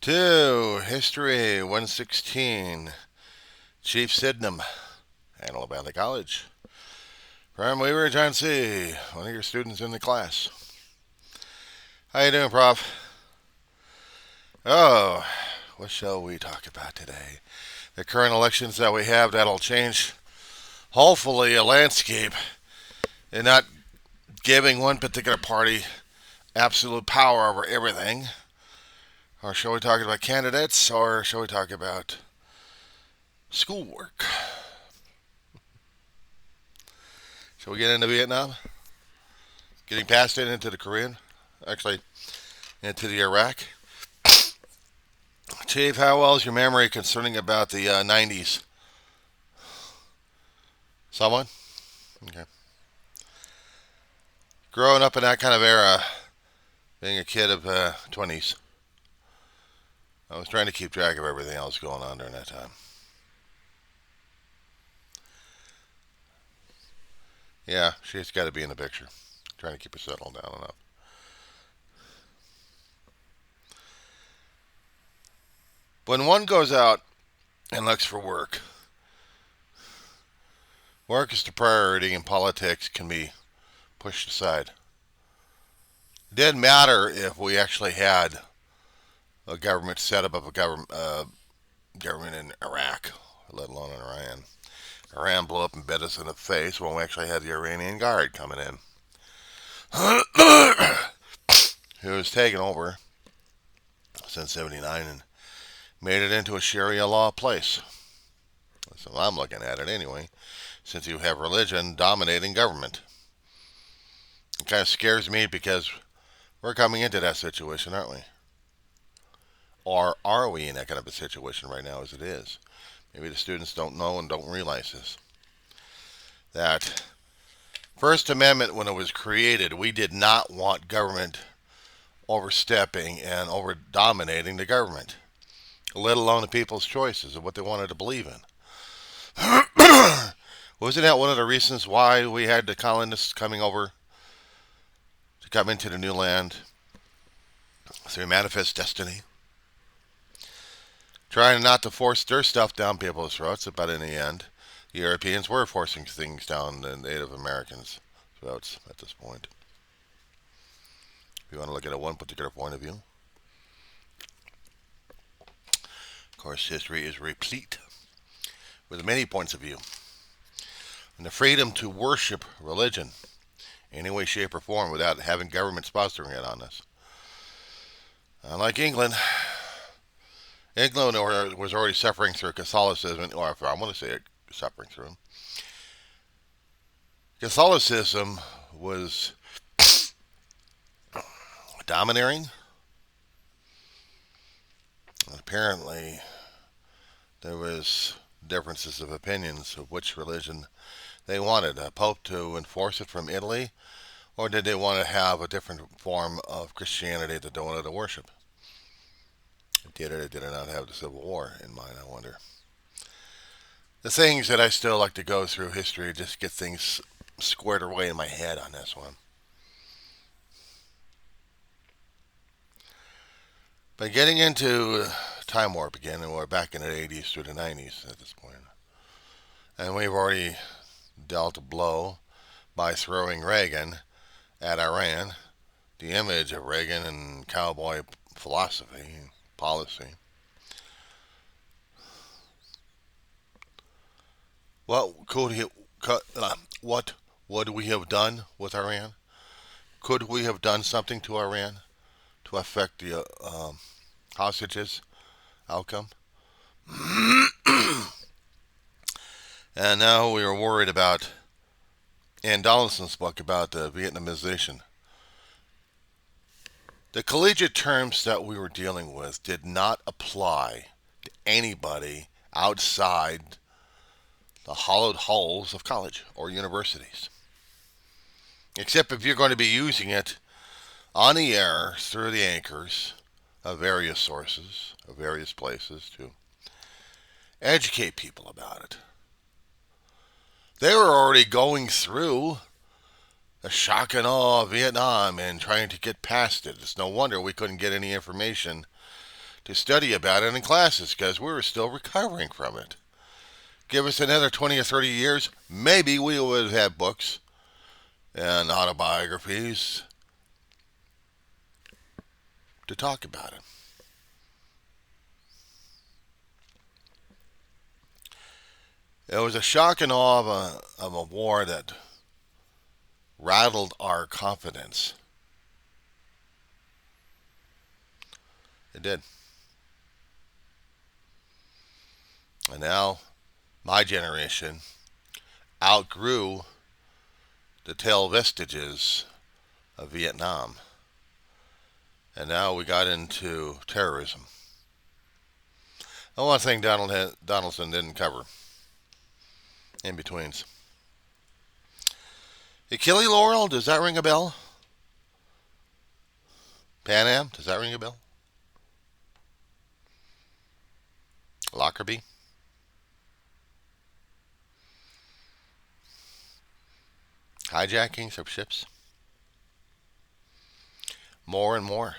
to History 116. Chief Sidnam, Antelope Valley College. Prime Weaver, John C., one of your students in the class. How you doing, Prof? Oh, what shall we talk about today? The current elections that we have that'll change, hopefully, a landscape and not giving one particular party absolute power over everything. Or shall we talk about candidates, or shall we talk about schoolwork? Shall we get into Vietnam? Getting past it into the Korean? Actually, into the Iraq? Chief, how well is your memory concerning about the 90s? Someone? Okay. Growing up in that kind of era, being a kid of 20s, I was trying to keep track of everything else going on during that time. Yeah, she's got to be in the picture. Trying to keep her settled down enough. When one goes out and looks for work, work is the priority and politics can be pushed aside. It didn't matter if we actually had a government setup of a government in Iraq, let alone in Iran. Iran blew up and bit us in the face when we actually had the Iranian Guard coming in, who was taken over since '79 and made it into a Sharia law place. So I'm looking at it anyway, since you have religion dominating government. It kind of scares me because we're coming into that situation, aren't we? Or are we in that kind of a situation right now as it is? Maybe the students don't know and don't realize this. That First Amendment, when it was created, we did not want government overstepping and over dominating the government, let alone the people's choices of what they wanted to believe in. Wasn't that one of the reasons why we had the colonists coming over to come into the new land through manifest destiny? Trying not to force their stuff down people's throats, but in the end, the Europeans were forcing things down the Native Americans' throats at this point. If you want to look at it one particular point of view. Of course, history is replete with many points of view. And the freedom to worship religion any way, shape, or form without having government sponsoring it on us. Unlike England was already suffering through Catholicism, or if I want to say it, suffering through. Catholicism was domineering. Apparently, there was differences of opinions of which religion they wanted. A pope to enforce it from Italy, or did they want to have a different form of Christianity that they wanted to worship? Did it or did it not have the Civil War in mind, I wonder? The things that I still like to go through history, just get things squared away in my head on this one. But getting into time warp again, and we're back in the 80s through the 90s at this point. And we've already dealt a blow by throwing Reagan at Iran. The image of Reagan and cowboy philosophy, policy. What would we have done with Iran? Could we have done something to Iran to affect the hostages outcome? And now we are worried about Ann Donaldson's book about the Vietnamization. The collegiate terms that we were dealing with did not apply to anybody outside the hollowed halls of college or universities. Except if you're going to be using it on the air through the anchors of various sources, of various places to educate people about it. They were already going through the shock and awe of Vietnam and trying to get past it. It's no wonder we couldn't get any information to study about it in classes because we were still recovering from it. Give us another 20 or 30 years, maybe we would have books and autobiographies to talk about it. It was a shock and awe of a war that rattled our confidence. It did. And now my generation outgrew the tail vestiges of Vietnam. And now we got into terrorism. And one thing Donaldson didn't cover. In-betweens. Achille Laurel, does that ring a bell? Pan Am, does that ring a bell? Lockerbie? Hijackings of ships? More and more.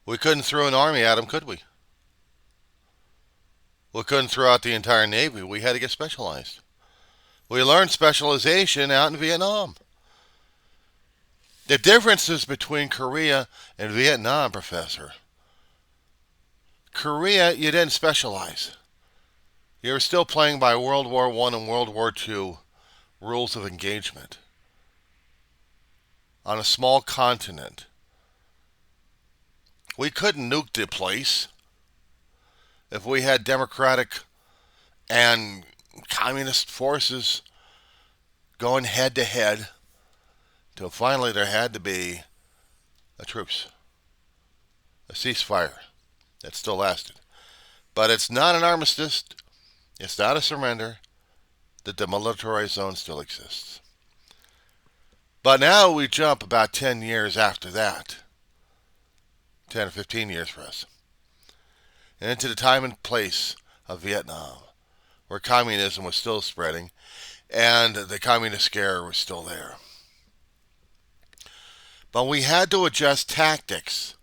We couldn't throw an army at them, could we? We couldn't throw out the entire Navy. We had to get specialized. We learned specialization out in Vietnam. The differences between Korea and Vietnam, Professor. Korea, you didn't specialize. You were still playing by World War I and World War II rules of engagement. On a small continent. We couldn't nuke the place if we had democratic and communist forces going head to head till finally there had to be a truce, a ceasefire that still lasted. But it's not an armistice, it's not a surrender, the demilitarized zone still exists. But now we jump about 10 years after that, 10 or 15 years for us, and into the time and place of Vietnam, where communism was still spreading and the communist scare was still there. But we had to adjust tactics.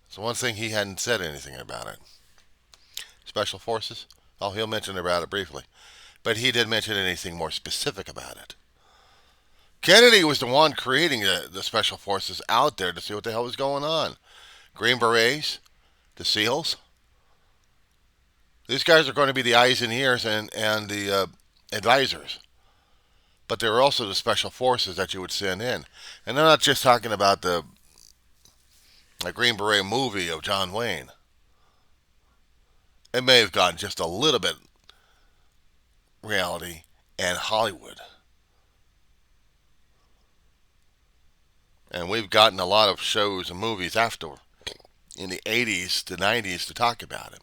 So one thing he hadn't said anything about it. Special forces? Oh, he'll mention about it briefly. But he didn't mention anything more specific about it. Kennedy was the one creating the special forces out there to see what the hell was going on. Green Berets, the SEALs. These guys are going to be the eyes and ears and the advisors. But they're also the special forces that you would send in. And I'm not just talking about the Green Beret movie of John Wayne. It may have gotten just a little bit reality and Hollywood. And we've gotten a lot of shows and movies after in the 80s to 90s to talk about it.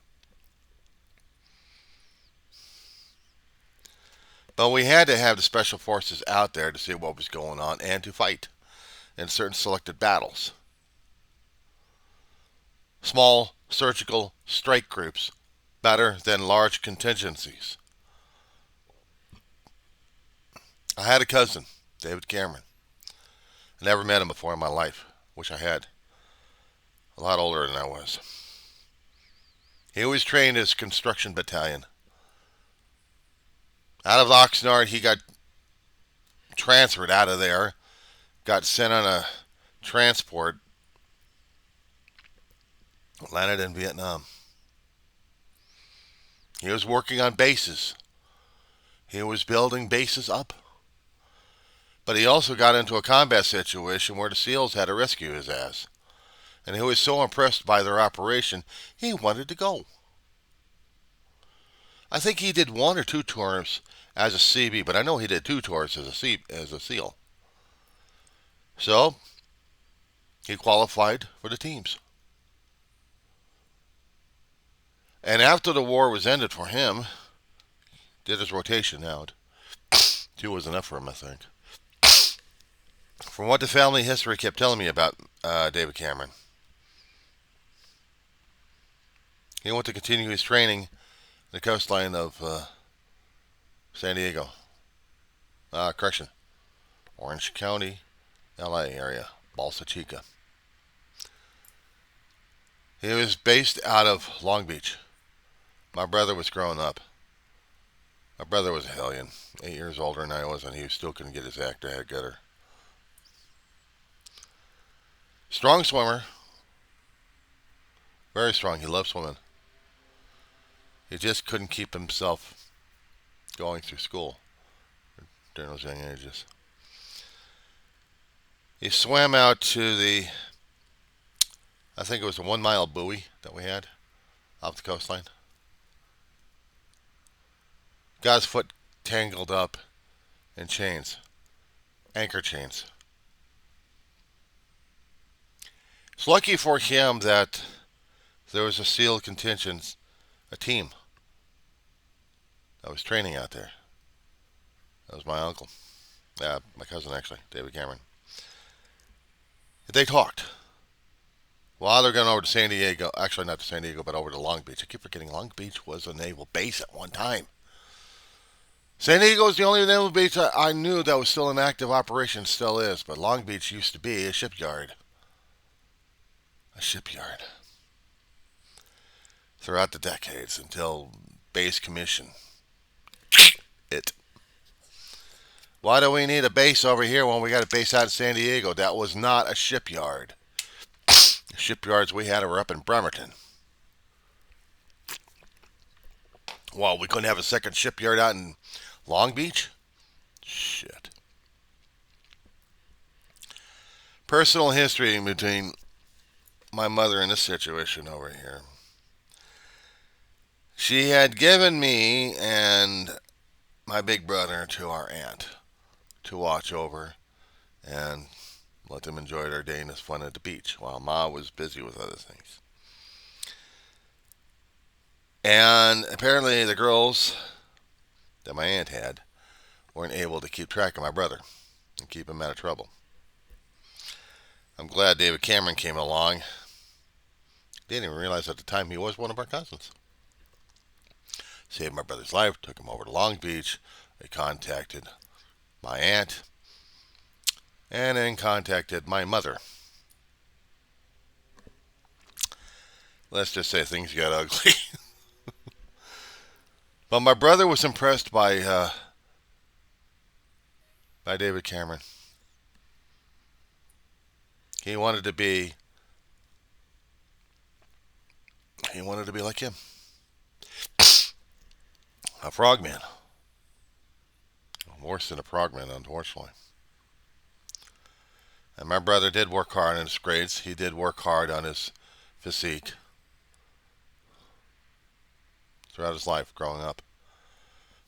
But we had to have the special forces out there to see what was going on and to fight in certain selected battles. Small surgical strike groups better than large contingencies. I had a cousin, David Cameron. I never met him before in my life. Wish I had. A lot older than I was. He was trained as construction battalion. Out of Oxnard, he got transferred out of there, got sent on a transport, landed in Vietnam. He was working on bases. He was building bases up. But he also got into a combat situation where the SEALs had to rescue his ass. And he was so impressed by their operation, he wanted to go. I think he did 1 or 2 tours as a CB, but I know he did 2 tours as a SEAL. So, he qualified for the teams. And after the war was ended for him, did his rotation out. 2 was enough for him, I think. From what the family history kept telling me about David Cameron, he went to continue his training on the coastline of San Diego. Correction. Orange County, LA area. Balsa Chica. He was based out of Long Beach. My brother was growing up. My brother was a hellion. 8 years older than I was, and he still couldn't get his act together. Strong swimmer. Very strong. He loved swimming. He just couldn't keep himself going through school during those young ages. He swam out to I think it was a 1 mile buoy that we had off the coastline. Got his foot tangled up in chains, anchor chains. It's lucky for him that there was a SEAL contingent, a team that was training out there. That was my uncle. My cousin actually, David Cameron. They talked. While they're going over to San Diego, actually not to San Diego, but over to Long Beach. I keep forgetting Long Beach was a naval base at one time. San Diego is the only naval base I knew that was still in active operation, still is, but Long Beach used to be a shipyard. A shipyard. Throughout the decades until base commission. It. Why do we need a base over here when we got a base out in San Diego? That was not a shipyard. The shipyards we had were up in Bremerton. Well, we couldn't have a second shipyard out in Long Beach? Shit. Personal history between my mother and this situation over here. She had given me and my big brother to our aunt to watch over and let them enjoy their day and his fun at the beach while Ma was busy with other things. And apparently the girls that my aunt had weren't able to keep track of my brother and keep him out of trouble. I'm glad David Cameron came along. Didn't even realize at the time he was one of our cousins. Saved my brother's life, took him over to Long Beach. They contacted my aunt and then contacted my mother. Let's just say things got ugly. But my brother was impressed by David Cameron. He wanted to be like him. A frogman. Worse than a frogman, unfortunately. And my brother did work hard on his grades. He did work hard on his physique throughout his life growing up,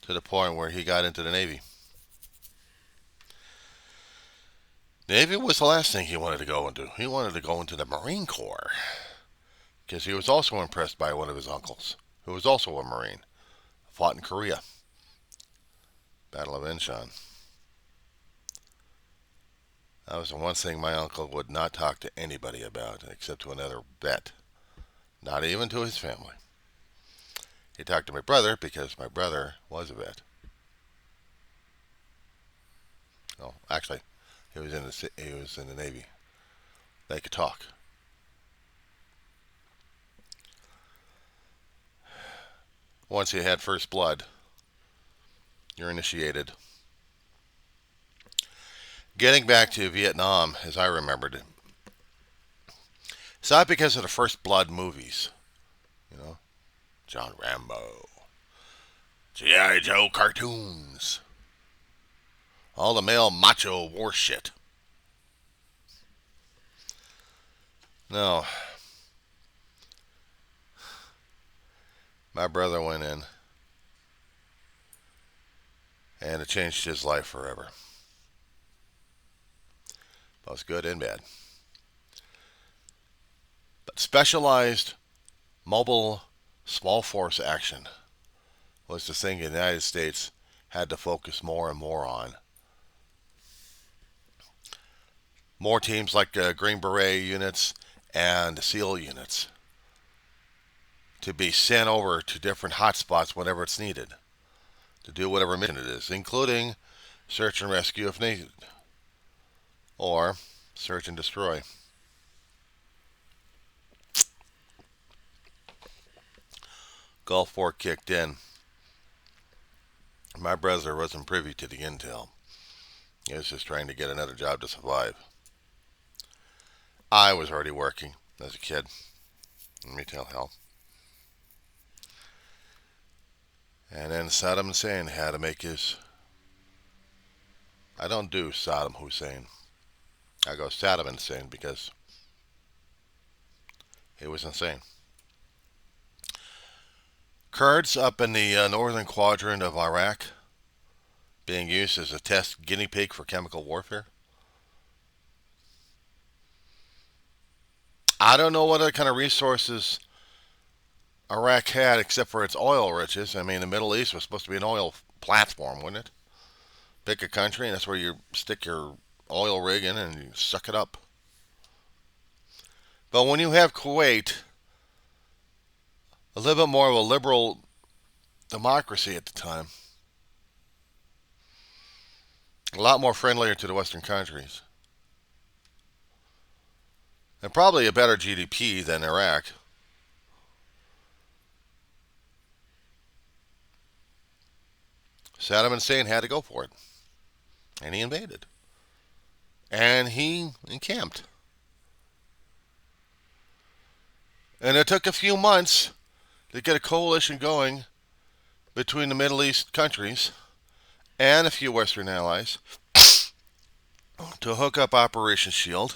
to the point where he got into the Navy. Navy was the last thing he wanted to go into. He wanted to go into the Marine Corps because he was also impressed by one of his uncles, who was also a Marine, fought in Korea, Battle of Incheon. That was the one thing my uncle would not talk to anybody about except to another vet, not even to his family. He talked to my brother because my brother was a vet. Oh, actually, he was in the Navy. They could talk. Once you had first blood, you're initiated. Getting back to Vietnam, as I remembered it, it's not because of the First Blood movies, John Rambo, G.I. Joe cartoons, all the male macho war shit. No. My brother went in, and it changed his life forever. Both good and bad. But specialized mobile small force action was the thing the United States had to focus more and more on. More teams like Green Beret units and SEAL units to be sent over to different hotspots whenever it's needed to do whatever mission it is, including search and rescue if needed, or search and destroy. Gulf War kicked in, my brother wasn't privy to the intel. He was just trying to get another job to survive. I was already working as a kid in retail health. And then Saddam Hussein had to make his... I don't do Saddam Hussein. I go Saddam Hussein because he was insane. Kurds up in the northern quadrant of Iraq being used as a test guinea pig for chemical warfare. I don't know what other kind of resources Iraq had except for its oil riches. I mean, the Middle East was supposed to be an oil platform, wasn't it? Pick a country, and that's where you stick your oil rig in and you suck it up. But when you have Kuwait, a little bit more of a liberal democracy at the time, a lot more friendlier to the Western countries, and probably a better GDP than Iraq. Saddam Hussein had to go for it. And he invaded. And he encamped. And it took a few months to get a coalition going between the Middle East countries and a few Western allies to hook up Operation Shield.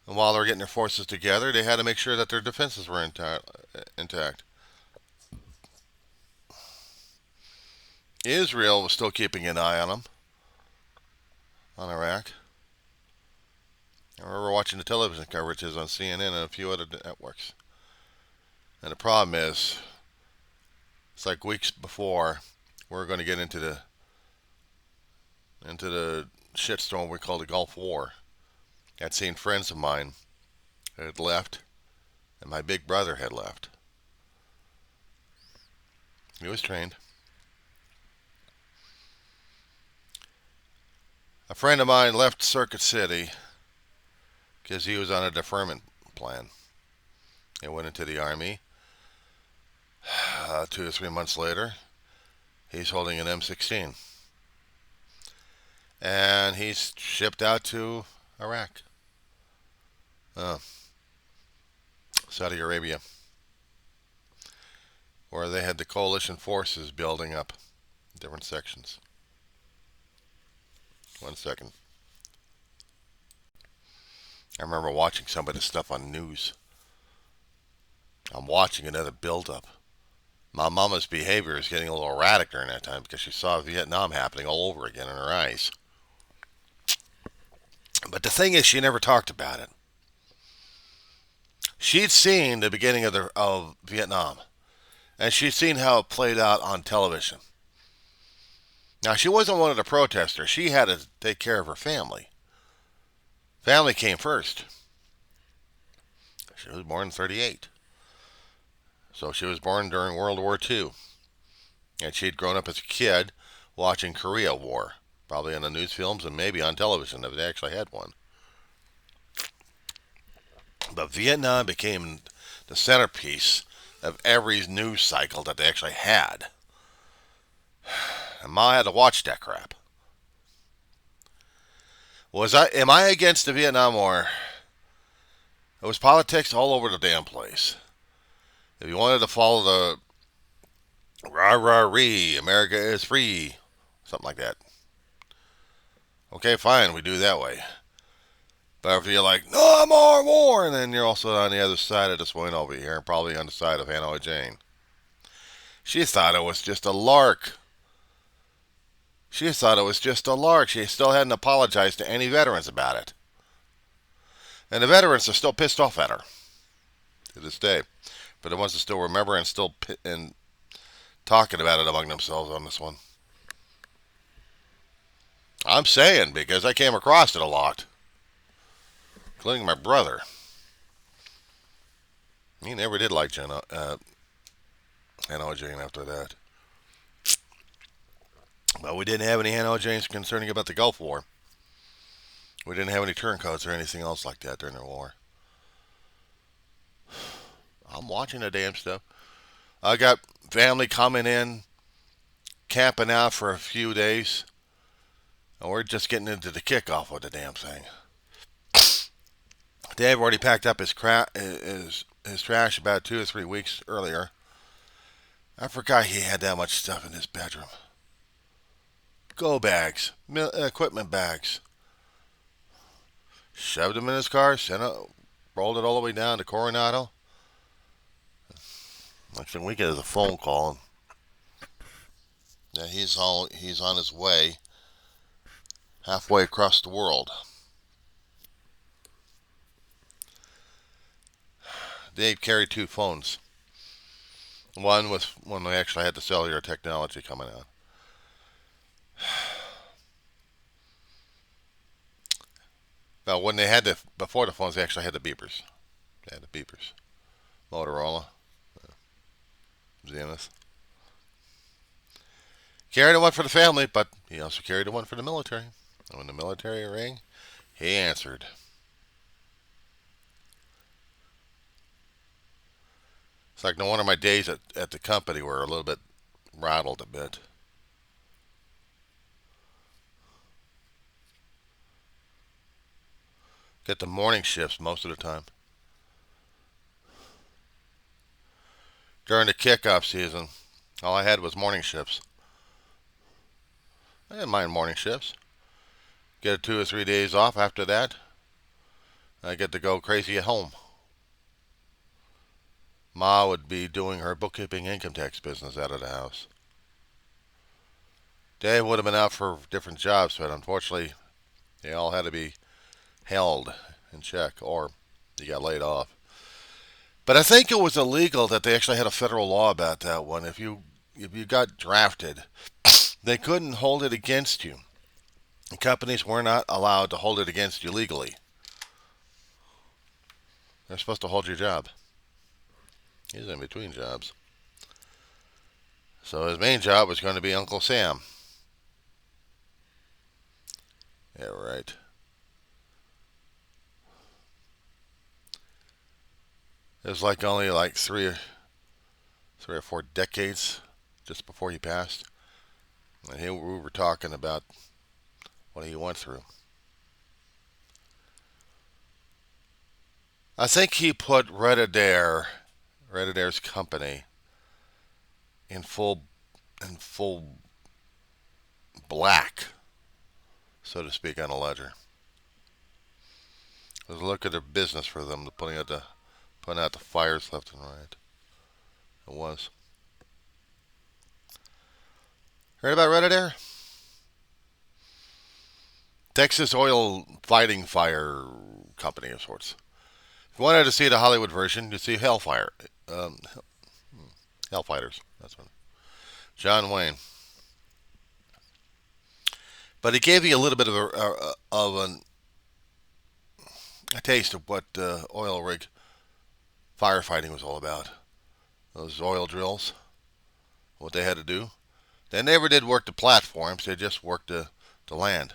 And while they were getting their forces together, they had to make sure that their defenses were intact. Israel was still keeping an eye on them, on Iraq. I remember watching the television coverages on CNN and a few other networks. And the problem is, it's like weeks before we're going to get into the shitstorm we call the Gulf War. I'd seen friends of mine that had left, and my big brother had left. He was trained. A friend of mine left Circuit City because he was on a deferment plan. He went into the Army. 2 or 3 months later, he's holding an M16. And he's shipped out to Iraq. Saudi Arabia. Where they had the coalition forces building up different sections. 1 second. I remember watching some of this stuff on news. I'm watching another build-up. My mama's behavior is getting a little erratic during that time because she saw Vietnam happening all over again in her eyes. But the thing is, she never talked about it. She'd seen the beginning of Vietnam, and she'd seen how it played out on television. Now, she wasn't one of the protesters. She had to take care of her family. Family came first. She was born in 1938. So she was born during World War II. And she'd grown up as a kid watching Korea War. Probably on the news films and maybe on television if they actually had one. But Vietnam became the centerpiece of every news cycle that they actually had. And Ma had to watch that crap. Am I against the Vietnam War? It was politics all over the damn place. If you wanted to follow the rah-rah-ree, America is free, something like that. Okay, fine, we do it that way. But if you're like, no more war, and then you're also on the other side of this one over here, and probably on the side of Hanoi Jane. She thought it was just a lark. She still hadn't apologized to any veterans about it. And the veterans are still pissed off at her to this day. But the ones that still remember and still talking about it among themselves on this one. I'm saying because I came across it a lot. Including my brother. He never did like Hanoi Jane after that. But we didn't have any Hanoi Janes concerning about the Gulf War. We didn't have any turncoats or anything else like that during the war. I'm watching the damn stuff. I got family coming in, camping out for a few days, and we're just getting into the kickoff of the damn thing. Dave already packed up his trash about 2 or 3 weeks earlier. I forgot he had that much stuff in his bedroom. Go bags, equipment bags. Shoved them in his car, rolled it all the way down to Coronado. Next thing we get is a phone call. Yeah, he's on his way halfway across the world. Dave carried 2 phones. One was when we actually had the cellular technology coming out. Now, when they had before the phones, they actually had the beepers. They had the beepers. Motorola, Zenith. Carried one for the family, but he also carried one for the military. And when the military rang, he answered. It's like no wonder my days at the company were a little bit rattled a bit. Get the morning shifts most of the time. During the kickoff season, all I had was morning shifts. I didn't mind morning shifts. Get 2 or 3 days off after that. I get to go crazy at home. Ma would be doing her bookkeeping income tax business out of the house. Dave would have been out for different jobs, but unfortunately, they all had to be held in check or you got laid off. But I think it was illegal that they actually had a federal law about that one. If you got drafted, they couldn't hold it against you. Companies were not allowed to hold it against you legally. They're supposed to hold your job. He's in between jobs. So his main job was going to be Uncle Sam. Yeah, right. It was like only like three or 4 decades just before he passed. And we were talking about what he went through. I think he put Red Adair's company in full black, so to speak, on a ledger. It was a lucrative business for them, putting out the fires left and right. It was. Heard about Red Adair? Texas oil fighting fire company of sorts. If you wanted to see the Hollywood version, you'd see Hellfire. Hellfighters. That's one. John Wayne. But it gave you a little bit of a taste of what oil rig firefighting was all about. Those oil drills, what they had to do. They never did work the platforms. They just worked the land.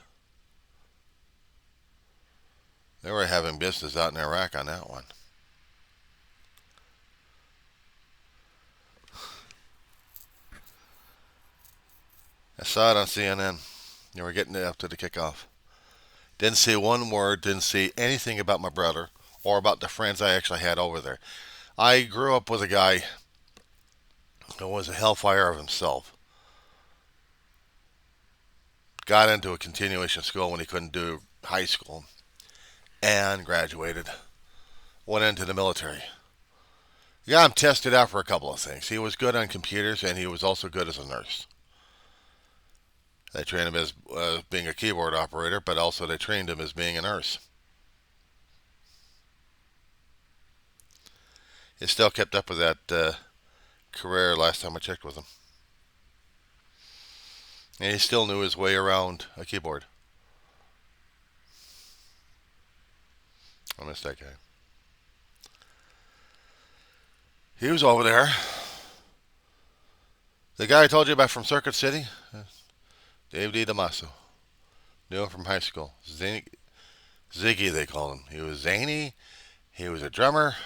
They were having business out in Iraq on that one. I saw it on CNN. They were getting up to the kickoff. Didn't see one word, didn't see anything about my brother or about the friends I actually had over there. I grew up with a guy who was a hellfire of himself. Got into a continuation school when he couldn't do high school and graduated. Went into the military. Got him tested out for a couple of things. He was good on computers and he was also good as a nurse. They trained him as being a keyboard operator, but also they trained him as being a nurse. He still kept up with that career last time I checked with him. And he still knew his way around a keyboard. I miss that guy. He was over there. The guy I told you about from Circuit City, Dave D. Damaso. Knew him from high school. Ziggy, they called him. He was zany. He was a drummer.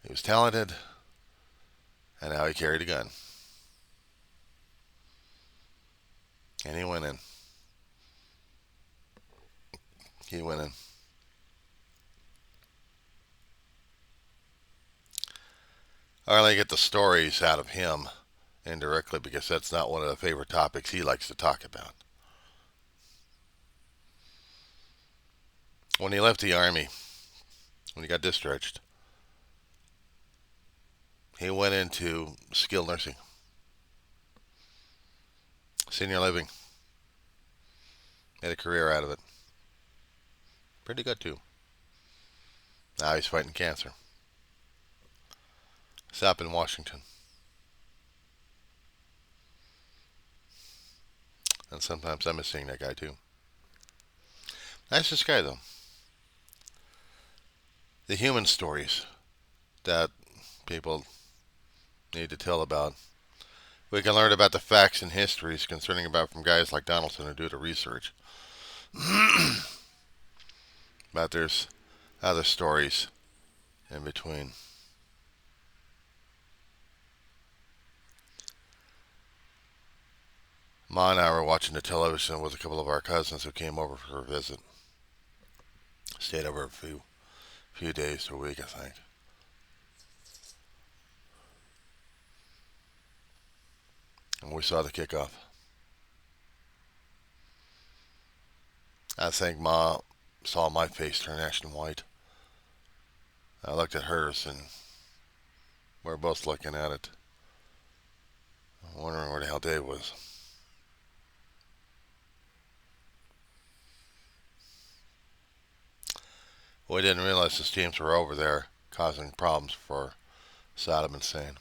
He was talented. And now he carried a gun. And he went in. He went in. I only get the stories out of him indirectly because that's not one of the favorite topics he likes to talk about. When he left the Army, when he got discharged, he went into skilled nursing, senior living, made a career out of it. Pretty good, too. Now he's fighting cancer. It's up in Washington. And sometimes I miss seeing that guy, too. Nicest guy, though. The human stories that people need to tell about. We can learn about the facts and histories concerning about from guys like Donaldson who do the research. But there's other stories in between. Ma and I were watching the television with a couple of our cousins who came over for a visit. Stayed over a few days to a week, I think. And we saw the kickoff. I think Ma saw my face turn ashen white. I looked at hers, and we were both looking at it, wondering where the hell Dave was. We didn't realize his teams were over there causing problems for Saddam Hussein.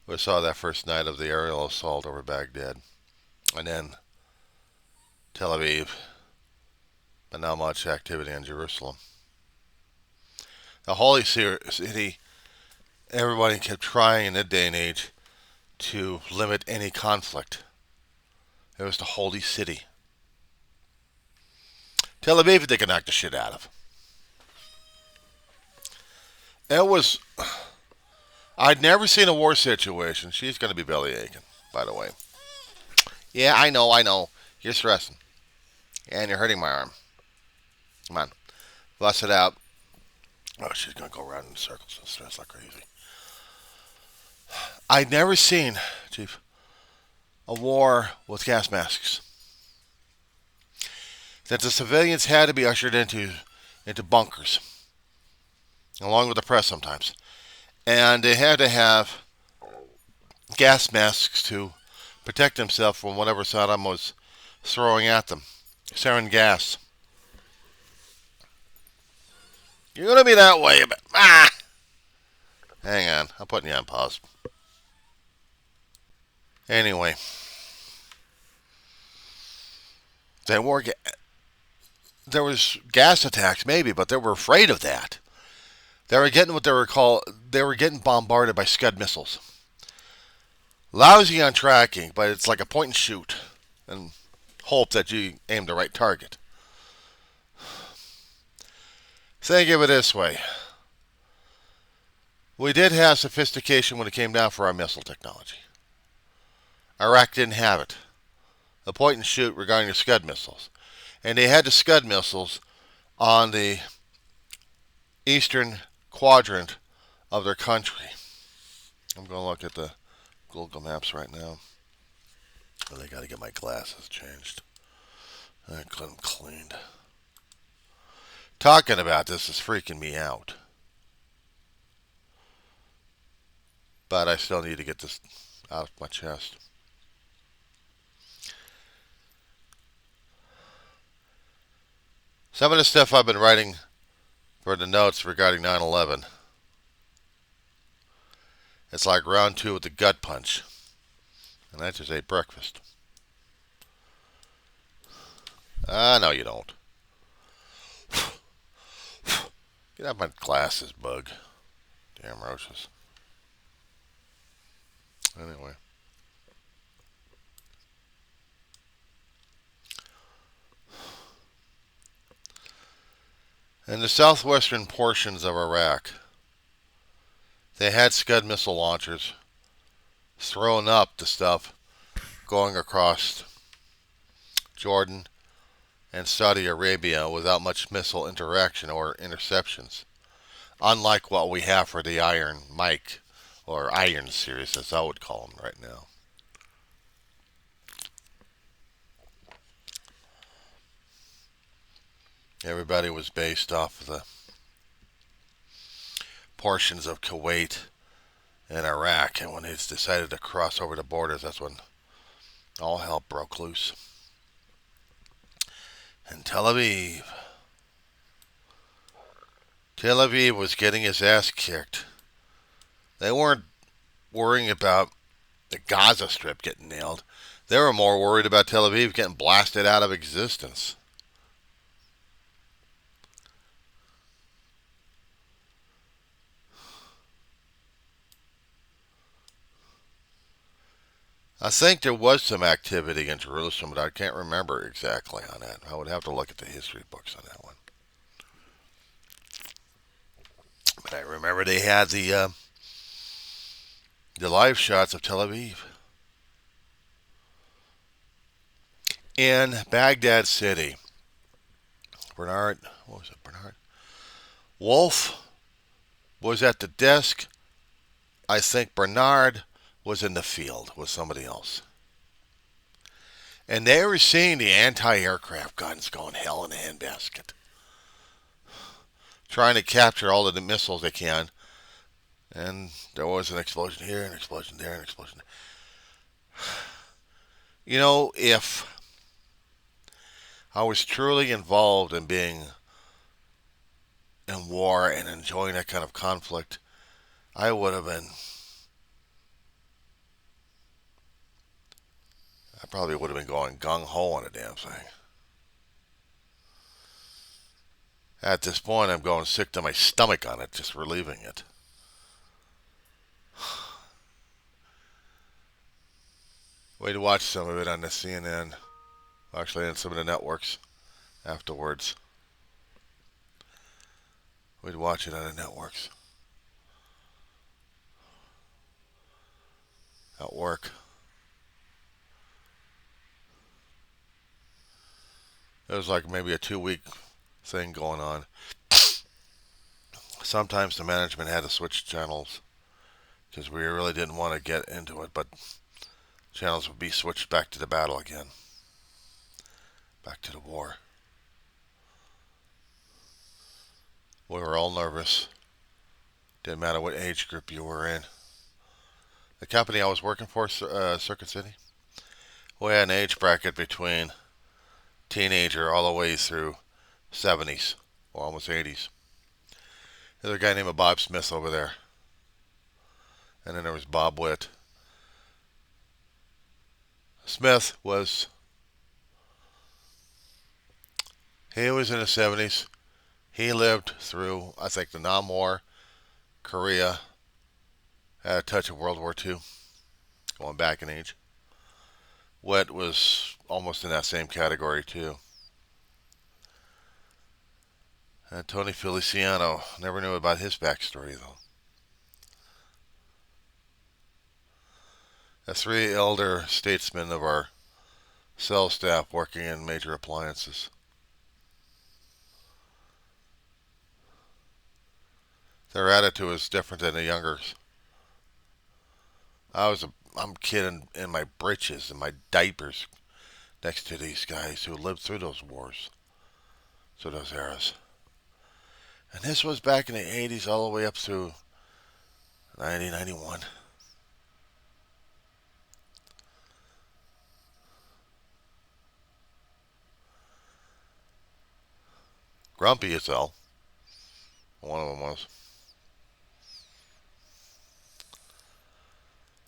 We saw that first night of the aerial assault over Baghdad, and then Tel Aviv, but not much activity in Jerusalem. The holy city, everybody kept trying in that day and age to limit any conflict. It was the holy city. Tel Aviv, they could knock the shit out of. It was... I'd never seen a war situation. She's going to be belly aching, by the way. Yeah, I know. You're stressing. And you're hurting my arm. Come on. Bust it out. Oh, she's going to go around in circles and stress like crazy. I'd never seen, Chief, a war with gas masks. That the civilians had to be ushered into bunkers, along with the press sometimes. And they had to have gas masks to protect themselves from whatever Saddam was throwing at them. Sarin gas. You're going to be that way. But, hang on. I'm putting you on pause. Anyway. There was gas attacks, maybe, but they were afraid of that. They were getting they were getting bombarded by Scud missiles. Lousy on tracking, but it's like a point and shoot. And hope that you aim the right target. Think of it this way. We did have sophistication when it came down for our missile technology. Iraq didn't have it. A point and shoot regarding the Scud missiles. And they had the Scud missiles on the eastern quadrant of their country. I'm going to look at the Google Maps right now. Oh, I got to get my glasses changed. I got them cleaned. Talking about this is freaking me out. But I still need to get this out of my chest. Some of the stuff I've been writing for the notes regarding 9/11, it's like round 2 with the gut punch. And I just ate breakfast. No, you don't. Get out my glasses, bug. Damn roaches. Anyway. In the southwestern portions of Iraq, they had Scud missile launchers throwing up the stuff going across Jordan and Saudi Arabia without much missile interaction or interceptions, unlike what we have for the Iron Mike or Iron series, as I would call them right now. Everybody was based off of the portions of Kuwait and Iraq, and when they decided to cross over the borders, that's when all hell broke loose. And Tel Aviv was getting his ass kicked. They weren't worrying about the Gaza Strip getting nailed. They were more worried about Tel Aviv getting blasted out of existence. I think there was some activity in Jerusalem, but I can't remember exactly on that. I would have to look at the history books on that one. But I remember they had the live shots of Tel Aviv. In Baghdad City, Bernard Wolf was at the desk. I think Bernard was in the field with somebody else. And they were seeing the anti-aircraft guns going hell in a handbasket, trying to capture all of the missiles they can. And there was an explosion here, an explosion there, an explosion there. You know, if I was truly involved in being in war and enjoying that kind of conflict, I would have been. I probably would have been going gung-ho on a damn thing. At this point, I'm going sick to my stomach on it, just relieving it. Way to watch some of it on the CNN. Actually, on some of the networks afterwards. We'd watch it on the networks. At work. It was like maybe a 2-week thing going on. Sometimes the management had to switch channels because we really didn't want to get into it, but channels would be switched back to the battle again. Back to the war. We were all nervous. Didn't matter what age group you were in. The company I was working for, Circuit City, we had an age bracket between teenager all the way through 70s or almost 80s. There's a guy named Bob Smith over there. And then there was Bob Witt. Smith was, he was in his 70s. He lived through, I think, the Nam War, Korea, had a touch of World War II, going back in age. Witt was almost in that same category, too. And Tony Feliciano, never knew about his backstory, though. The 3 elder statesmen of our cell staff working in major appliances. Their attitude was different than the youngers. I'm kidding in my britches and my diapers next to these guys who lived through those wars, through those eras. And this was back in the 80s all the way up through 1991. Grumpy as hell. One of them was.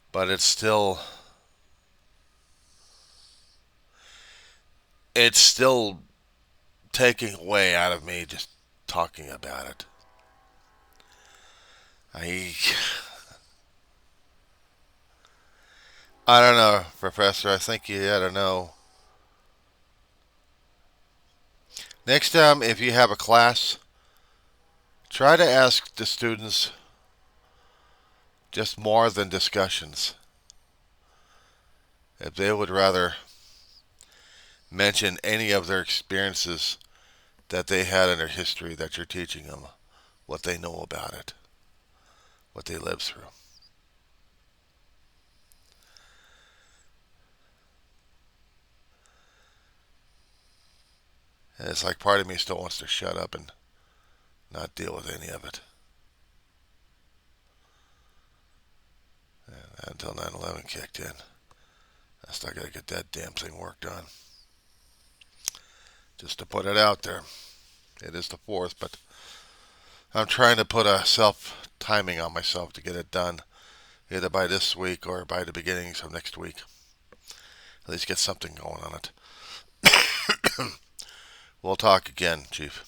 But it's still taking away out of me just talking about it. I don't know, Professor. I think you ought to know. Next time, if you have a class Try to ask the students just more than discussions. If they would rather mention any of their experiences that they had in their history that you're teaching them, what they know about it, what they lived through. And it's like part of me still wants to shut up and not deal with any of it. And until 9/11 kicked in, I still got to get that damn thing worked on. Just to put it out there. It is the 4th, but I'm trying to put a self-timing on myself to get it done, either by this week or by the beginnings of next week. At least get something going on it. We'll talk again, Chief.